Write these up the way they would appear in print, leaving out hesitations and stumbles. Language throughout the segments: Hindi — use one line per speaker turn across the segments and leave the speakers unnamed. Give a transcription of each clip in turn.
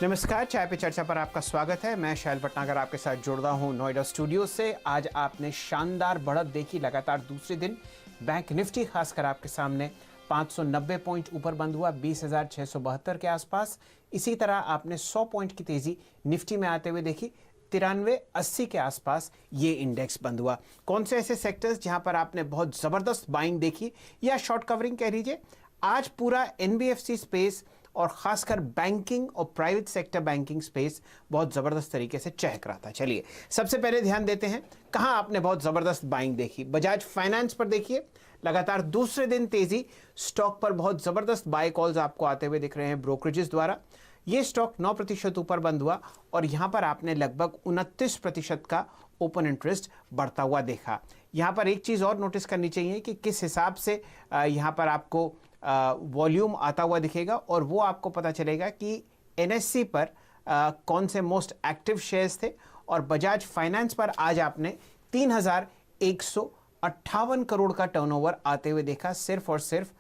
नमस्कार, चाय पे चर्चा पर आपका स्वागत है। मैं शैल भटनागर आपके साथ जुड़ रहा हूं नोएडा स्टूडियो से। आज आपने शानदार बढ़त देखी, लगातार दूसरे दिन बैंक निफ्टी खासकर आपके सामने 590 पॉइंट ऊपर बंद हुआ 20,672 के आसपास। इसी तरह आपने 100 पॉइंट की तेजी निफ्टी में आते हुए देखी, 9380 के आसपास ये इंडेक्स बंद हुआ। कौन से ऐसे सेक्टर्स जहां पर आपने बहुत जबरदस्त बाइंग देखी या शॉर्ट कवरिंग कह लीजिए, आज पूरा एनबीएफसी स्पेस और खासकर बैंकिंग और प्राइवेट सेक्टर बैंकिंग स्पेस बहुत जबरदस्त तरीके से चहक रहा था। चलिए सबसे पहले ध्यान देते हैं कहां आपने बहुत जबरदस्त बाइंग देखी। बजाज फाइनेंस पर देखिए, लगातार दूसरे दिन तेजी, स्टॉक पर बहुत जबरदस्त बाय कॉल्स आपको आते हुए दिख रहे हैं ब्रोकरेजेस द्वारा। ये स्टॉक 9% ऊपर बंद हुआ और यहां पर आपने लगभग 29% का ओपन इंटरेस्ट बढ़ता हुआ देखा। यहां पर एक चीज और नोटिस करनी चाहिए कि किस हिसाब से यहां पर आपको वॉल्यूम आता हुआ दिखेगा और वो आपको पता चलेगा कि एनएससी पर कौन से मोस्ट एक्टिव शेयर्स थे। और बजाज फाइनेंस पर आज आपने 3,158 करोड़ का टर्नओवर आते हुए देखा, सिर्फ और सिर्फ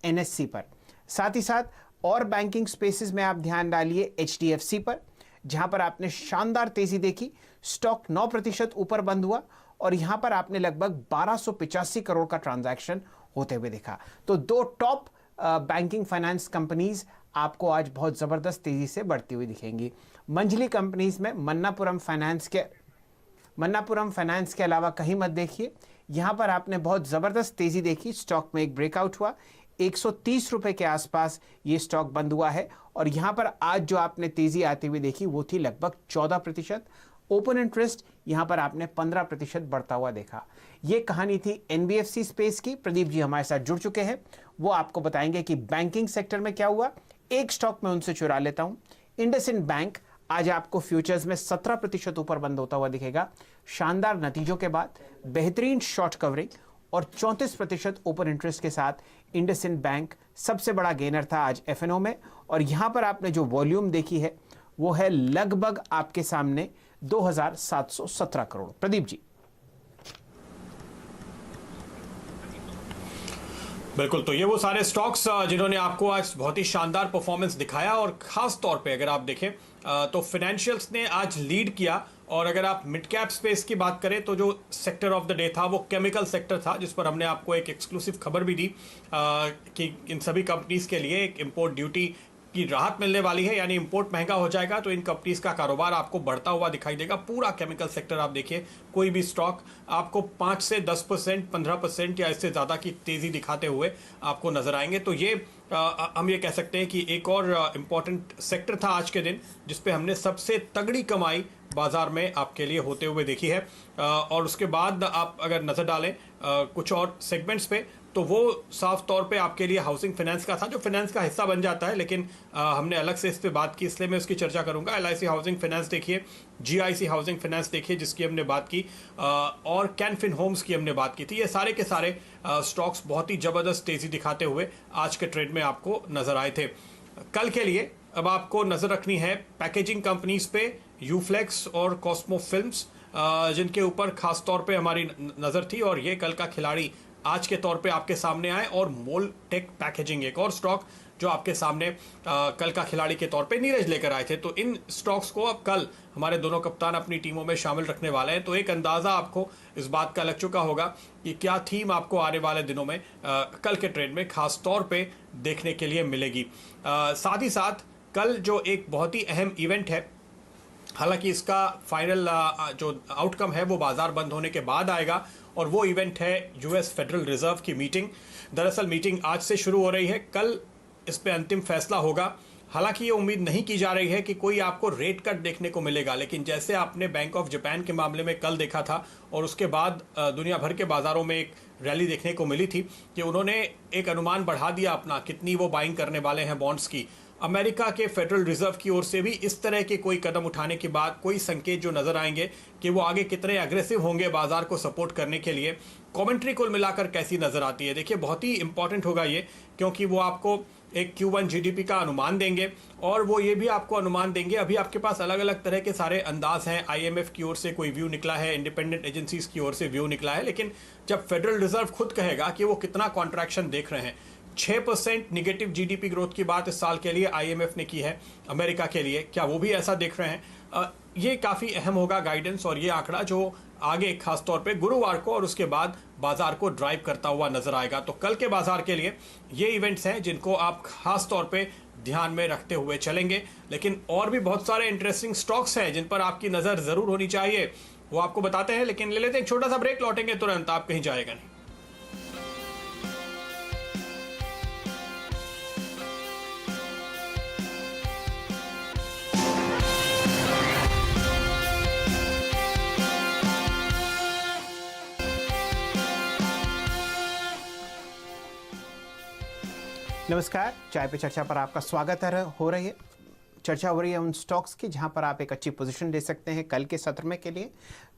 एनएससी पर। साथ ही साथ और बैंकिंग स्पेसेस में आप ध्यान डालिए एचडीएफसी पर, जहां पर आपने शानदार तेजी देखी। स्टॉक 9% ऊपर बंद हुआ और यहां पर आपने लगभग 1285 करोड़ का ट्रांजैक्शन होते हुए देखा। तो दो टॉप बैंकिंग फाइनेंस कंपनीज आपको आज बहुत जबरदस्त तेजी से बढ़ती हुई दिखेंगी। मंझली कंपनीज में मन्नापुरम फाइनेंस के अलावा कहीं मत देखिए। यहां पर आपने बहुत जबरदस्त तेजी देखी, स्टॉक में एक ब्रेकआउट हुआ, 130 रुपए के आसपास ये स्टॉक बंद हुआ है और यहां पर आज जो आपने तेजी आती हुई देखी वो थी लगभग 14%। ओपन इंटरेस्ट यहां पर आपने 15% बढ़ता हुआ देखा। यह कहानी थी एनबीएफसी स्पेस की। प्रदीप जी हमारे साथ जुड़ चुके हैं, वो आपको बताएंगे कि बैंकिंग सेक्टर में क्या हुआ। एक स्टॉक में उनसे चुरा लेता हूं, इंडसइंड बैंक आज आपको फ्यूचर्स में 17% ऊपर बंद होता हुआ दिखेगा। शानदार नतीजों के बाद बेहतरीन शॉर्ट कवरिंग और 34% ओपन इंटरेस्ट के साथ इंडसइंड बैंक सबसे बड़ा गेनर था आज एफएनओ में। और यहां पर आपने जो वॉल्यूम देखी है वो है लगभग आपके सामने 2,717 करोड़। प्रदीप जी।
बिल्कुल, तो ये वो सारे स्टॉक्स जिन्होंने आपको आज बहुत ही शानदार परफॉर्मेंस दिखाया और खास तौर पे अगर आप देखें तो फाइनेंशियल्स ने आज लीड किया। और अगर आप मिड कैप स्पेस की बात करें तो जो सेक्टर ऑफ द डे था वो केमिकल सेक्टर था, जिस पर हमने आपको एक एक्सक्लूसिव खबर भी दी कि इन सभी कंपनीज के लिए एक इंपोर्ट ड्यूटी की राहत मिलने वाली है, यानी इंपोर्ट महंगा हो जाएगा तो इन कंपनीज का कारोबार आपको बढ़ता हुआ दिखाई देगा। पूरा केमिकल सेक्टर आप देखिए, कोई भी स्टॉक आपको 5 से 10%, 15% या इससे ज़्यादा की तेज़ी दिखाते हुए आपको नजर आएंगे। तो ये हम ये कह सकते हैं कि एक और इम्पॉर्टेंट सेक्टर था आज के दिन जिसपे हमने सबसे तगड़ी कमाई बाजार में आपके लिए होते हुए देखी है। और उसके बाद आप अगर नज़र डालें कुछ और सेगमेंट्स पे तो वो साफ तौर पे आपके लिए हाउसिंग फाइनेंस का था, जो फाइनेंस का हिस्सा बन जाता है, लेकिन हमने अलग से इस पे बात की इसलिए मैं उसकी चर्चा करूंगा। एलआईसी हाउसिंग फाइनेंस देखिए, जीआईसी हाउसिंग फाइनेंस देखिए जिसकी हमने बात की, और कैनफिन होम्स की हमने बात की थी। ये सारे के सारे स्टॉक्स बहुत ही ज़बरदस्त तेज़ी दिखाते हुए आज के ट्रेड में आपको नज़र आए थे। कल के लिए अब आपको नज़र रखनी है पैकेजिंग कंपनीज पे, यूफ्लेक्स और कॉस्मो फिल्म्स, जिनके ऊपर खास तौर पे हमारी नज़र थी। और ये कल का खिलाड़ी आज के तौर पे आपके सामने आए। और मोलटेक पैकेजिंग एक और स्टॉक जो आपके सामने कल का खिलाड़ी के तौर पे नीरज लेकर आए थे। तो इन स्टॉक्स को अब कल हमारे दोनों कप्तान अपनी टीमों में शामिल रखने वाले हैं। तो एक अंदाज़ा आपको इस बात का लग चुका होगा कि क्या थीम आपको आने वाले दिनों में कल के ट्रेड में खास तौर पे देखने के लिए मिलेगी। साथ ही साथ कल जो एक बहुत ही अहम इवेंट है, हालांकि इसका फाइनल जो आउटकम है वो बाजार बंद होने के बाद आएगा, और वो इवेंट है यूएस फेडरल रिजर्व की मीटिंग। दरअसल मीटिंग आज से शुरू हो रही है, कल इस पे अंतिम फैसला होगा। हालांकि ये उम्मीद नहीं की जा रही है कि कोई आपको रेट कट देखने को मिलेगा, लेकिन जैसे आपने बैंक ऑफ जापान के मामले में कल देखा था और उसके बाद दुनिया भर के बाजारों में एक रैली देखने को मिली थी कि उन्होंने एक अनुमान बढ़ा दिया अपना कितनी वो बाइंग करने वाले हैं बॉन्ड्स की। अमेरिका के फेडरल रिजर्व की ओर से भी इस तरह के कोई कदम उठाने के बाद कोई संकेत जो नजर आएंगे कि वो आगे कितने अग्रेसिव होंगे बाजार को सपोर्ट करने के लिए। कमेंट्री कुल मिलाकर कैसी नजर आती है, देखिए बहुत ही इंपॉर्टेंट होगा ये, क्योंकि वो आपको एक Q1 जीडीपी का अनुमान देंगे और वो ये भी आपको अनुमान देंगे। अभी आपके पास अलग अलग तरह के सारे अंदाज हैं, आईएमएफ की ओर से कोई व्यू निकला है, इंडिपेंडेंट एजेंसीज की ओर से व्यू निकला है, लेकिन जब फेडरल रिजर्व खुद कहेगा कि वो कितना कॉन्ट्रैक्शन देख रहे हैं, 6% निगेटिव जीडीपी ग्रोथ की बात इस साल के लिए आईएमएफ ने की है अमेरिका के लिए। क्या वो भी ऐसा देख रहे हैं? ये काफ़ी अहम होगा गाइडेंस और ये आंकड़ा जो आगे खासतौर पे गुरुवार को और उसके बाद बाजार को ड्राइव करता हुआ नजर आएगा। तो कल के बाजार के लिए ये इवेंट्स हैं जिनको आप खास तौर पे ध्यान में रखते हुए चलेंगे। लेकिन और भी बहुत सारे इंटरेस्टिंग स्टॉक्स हैं जिन पर आपकी नज़र ज़रूर होनी चाहिए, वो आपको बताते हैं। लेकिन ले लेते हैं एक छोटा सा ब्रेक, लौटेंगे तुरंत, आप कहीं जाएगा नहीं।
नमस्कार, चाय पे चर्चा पर आपका स्वागत हो रही है। चर्चा हो रही है उन स्टॉक्स की जहां पर आप एक अच्छी पोजीशन ले सकते हैं कल के सत्र में के लिए।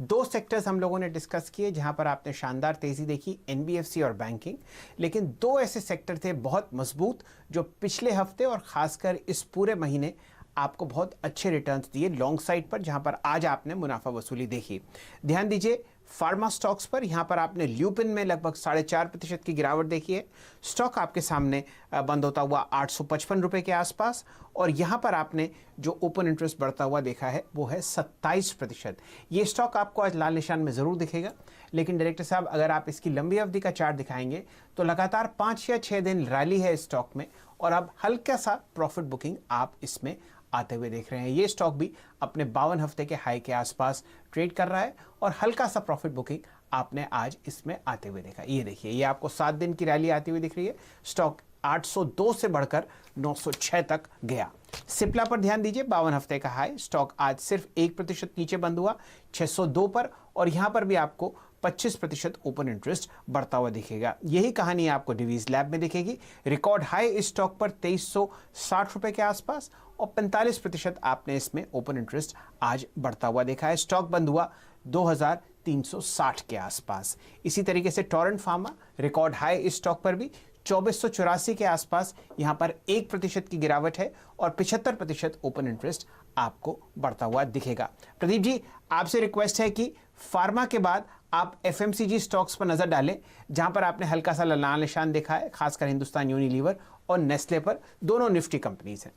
दो सेक्टर्स हम लोगों ने डिस्कस किए जहां पर आपने शानदार तेजी देखी, एनबीएफसी और बैंकिंग। लेकिन दो ऐसे सेक्टर थे बहुत मजबूत जो पिछले हफ्ते और खासकर इस पूरे महीने आपको बहुत अच्छे रिटर्न्स दिए लॉन्ग साइड पर, जहां पर आज आपने मुनाफा वसूली देखी। ध्यान दीजिए फार्मा स्टॉक्स पर। यहां पर आपने ल्यूपिन में लगभग 4.5% की गिरावट देखी है। स्टॉक आपके सामने बंद होता हुआ 855 रुपए के आसपास, और यहां पर आपने जो ओपन इंटरेस्ट बढ़ता हुआ देखा है वो है 27%। ये स्टॉक आपको आज लाल निशान में जरूर दिखेगा। लेकिन डायरेक्टर साहब, अगर आप इसकी लंबी अवधि का चार्ट दिखाएंगे तो लगातार 5 या 6 दिन रैली है स्टॉक में, और अब हल्का सा प्रॉफिट बुकिंग आप इसमें आते हुए देख रहे हैं। ये स्टॉक भी अपने 52 हफ्ते के हाई के आसपास ट्रेड कर रहा है और हल्का सा प्रॉफिट बुकिंग आपने आज इसमें आते हुए देखा। ये देखिए, ये आपको 7 दिन की रैली आती हुई दिख रही है। स्टॉक 802 से बढ़कर 906 तक गया। सिप्ला पर ध्यान दीजिए, 52 हफ्ते का हाई। स्टॉक आज सिर्फ 1% नीचे बंद हुआ 602 पर, और यहां पर भी आपको 25% ओपन इंटरेस्ट बढ़ता हुआ दिखेगा। यही कहानी आपको डिवीज लैब में दिखेगी। रिकॉर्ड हाई इस स्टॉक पर 2360 रुपए के आसपास, और 45% आपने इसमें ओपन इंटरेस्ट आज बढ़ता हुआ देखा है। स्टॉक बंद हुआ 2360 के आसपास। इसी तरीके से टोरेंट फार्मा रिकॉर्ड हाई इस स्टॉक पर भी 2484 के आसपास, यहां पर 1% की गिरावट है, और 75% ओपन इंटरेस्ट आपको बढ़ता हुआ दिखेगा। प्रदीप जी, आपसे रिक्वेस्ट है कि फार्मा के बाद आप एफएमसीजी स्टॉक्स पर नजर डालें, जहां पर आपने हल्का सा लाल निशान देखा है, खासकर हिंदुस्तान यूनिलीवर और नेस्ले पर। दोनों निफ्टी कंपनीज हैं।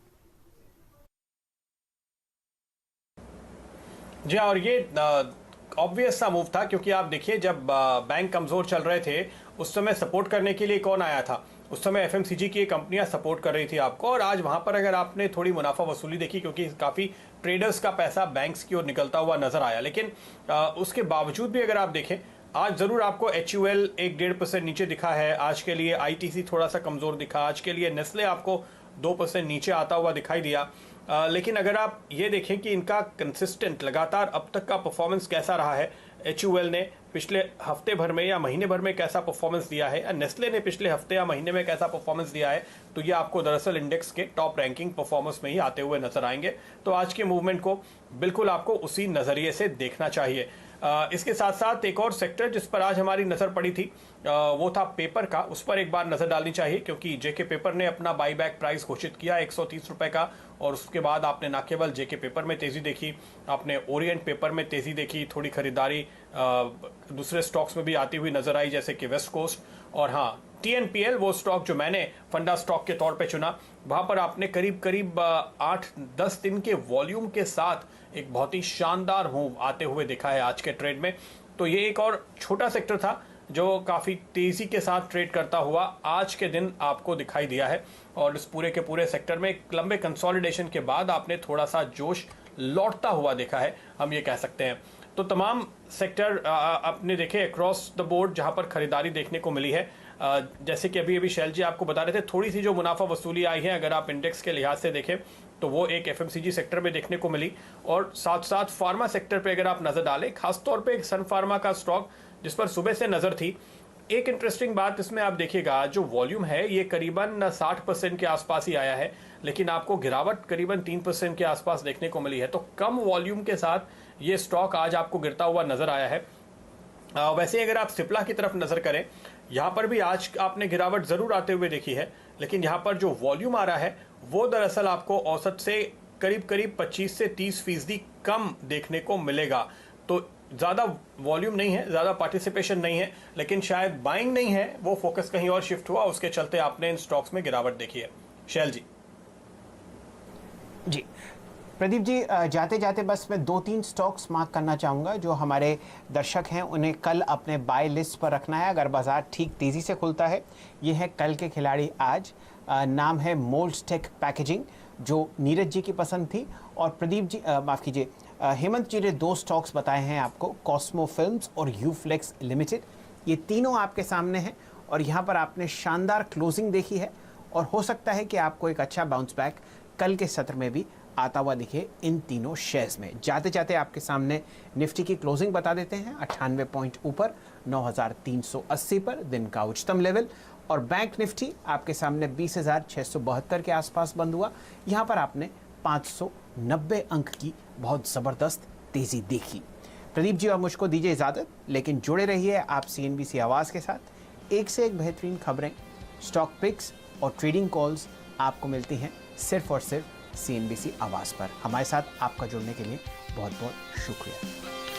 जी, और ये ऑब्वियस सा मूव था, क्योंकि आप देखिए जब बैंक कमजोर चल रहे थे उस समय सपोर्ट करने के लिए कौन आया था? उस समय एफएमसीजी की कंपनियां सपोर्ट कर रही थी आपको, और आज वहां पर अगर आपने थोड़ी मुनाफा वसूली देखी, क्योंकि काफ़ी ट्रेडर्स का पैसा बैंक्स की ओर निकलता हुआ नजर आया। लेकिन उसके बावजूद भी अगर आप देखें, आज जरूर आपको HUL 1-1.5% नीचे दिखा है आज के लिए, ITC थोड़ा सा कमजोर दिखा आज के लिए, नेस्ले आपको 2% नीचे आता हुआ दिखाई दिया। लेकिन अगर आप ये देखें कि इनका कंसिस्टेंट लगातार अब तक का परफॉर्मेंस कैसा रहा है, HUL ने पिछले हफ्ते भर में या महीने भर में कैसा परफॉर्मेंस दिया है, या नेस्ले ने पिछले हफ्ते या महीने में कैसा परफॉर्मेंस दिया है, तो ये आपको दरअसल इंडेक्स के टॉप रैंकिंग परफॉर्मेंस में ही आते हुए नजर आएंगे। तो आज के मूवमेंट को बिल्कुल आपको उसी नज़रिए से देखना चाहिए। इसके साथ साथ एक और सेक्टर जिस पर आज हमारी नज़र पड़ी थी वो था पेपर का। उस पर एक बार नज़र डालनी चाहिए, क्योंकि जेके पेपर ने अपना बाईबैक प्राइस घोषित किया 130 रुपए का, और उसके बाद आपने न केवल जेके पेपर में तेज़ी देखी, आपने ओरिएंट पेपर में तेज़ी देखी, थोड़ी खरीदारी दूसरे स्टॉक्स में भी आती हुई नजर आई, जैसे कि वेस्ट कोस्ट। और हाँ, TNPL वो स्टॉक जो मैंने फंडा स्टॉक के तौर पे चुना, वहाँ पर आपने करीब करीब 8-10 दिन के वॉल्यूम के साथ एक बहुत ही शानदार मूव आते हुए देखा है आज के ट्रेड में। तो ये एक और छोटा सेक्टर था जो काफ़ी तेज़ी के साथ ट्रेड करता हुआ आज के दिन आपको दिखाई दिया है, और इस पूरे के पूरे सेक्टर में एक लंबे कंसोलिडेशन के बाद आपने थोड़ा सा जोश लौटता हुआ देखा है, हम ये कह सकते हैं। तो तमाम सेक्टर आपने देखे अक्रॉस द बोर्ड जहाँ पर खरीदारी देखने को मिली है। जैसे कि अभी शैल जी आपको बता रहे थे, थोड़ी सी जो मुनाफा वसूली आई है अगर आप इंडेक्स के लिहाज से देखें तो वो एक एफएमसीजी सेक्टर में देखने को मिली, और साथ साथ फार्मा सेक्टर पे अगर आप नज़र डालें, खासतौर पे एक सन फार्मा का स्टॉक जिस पर सुबह से नज़र थी। एक इंटरेस्टिंग बात इसमें आप देखिएगा, जो वॉल्यूम है ये करीबन 60% के आसपास ही आया है, लेकिन आपको गिरावट करीबन 3% के आसपास देखने को मिली है। तो कम वॉल्यूम के साथ ये स्टॉक आज आपको गिरता हुआ नजर आया है। वैसे अगर आप सिप्ला की तरफ नज़र करें, यहाँ पर भी आज आपने गिरावट ज़रूर आते हुए देखी है, लेकिन यहाँ पर जो वॉल्यूम आ रहा है वो दरअसल आपको औसत से करीब करीब 25 से 30% कम देखने को मिलेगा। तो ज़्यादा वॉल्यूम नहीं है, ज़्यादा पार्टिसिपेशन नहीं है, लेकिन शायद बाइंग नहीं है, वो फोकस कहीं और शिफ्ट हुआ, उसके चलते आपने इन स्टॉक्स में गिरावट देखी है। शैल जी।
जी प्रदीप जी, जाते जाते बस मैं 2-3 स्टॉक्स मार्क करना चाहूँगा जो हमारे दर्शक हैं उन्हें कल अपने बाय लिस्ट पर रखना है अगर बाजार ठीक तेज़ी से खुलता है। ये है कल के खिलाड़ी आज। नाम है मोल्ड्स पैकेजिंग, जो नीरज जी की पसंद थी। और प्रदीप जी, माफ़ कीजिए, हेमंत जी ने 2 स्टॉक्स बताए हैं आपको, कॉस्मो फिल्म्स और यूफ्लेक्स लिमिटेड। ये तीनों आपके सामने हैं और यहाँ पर आपने शानदार क्लोजिंग देखी है और हो सकता है कि आपको एक अच्छा बाउंस बैक कल के सत्र में भी आता हुआ दिखे इन तीनों शेयर्स में। जाते जाते आपके सामने निफ्टी की क्लोजिंग बता देते हैं। 98 पॉइंट ऊपर 9380 पर दिन का उच्चतम लेवल। और बैंक निफ्टी आपके सामने 20,672 के आसपास बंद हुआ। यहाँ पर आपने 590 अंक की बहुत ज़बरदस्त तेज़ी देखी। प्रदीप जी, अब मुझको दीजिए इजाज़त, लेकिन जुड़े रहिए आप CNBC आवाज़ के साथ। एक से एक बेहतरीन खबरें, स्टॉक पिक्स और ट्रेडिंग कॉल्स आपको मिलती हैं सिर्फ और सिर्फ CNBC आवाज़ पर। हमारे साथ आपका जुड़ने के लिए बहुत बहुत शुक्रिया।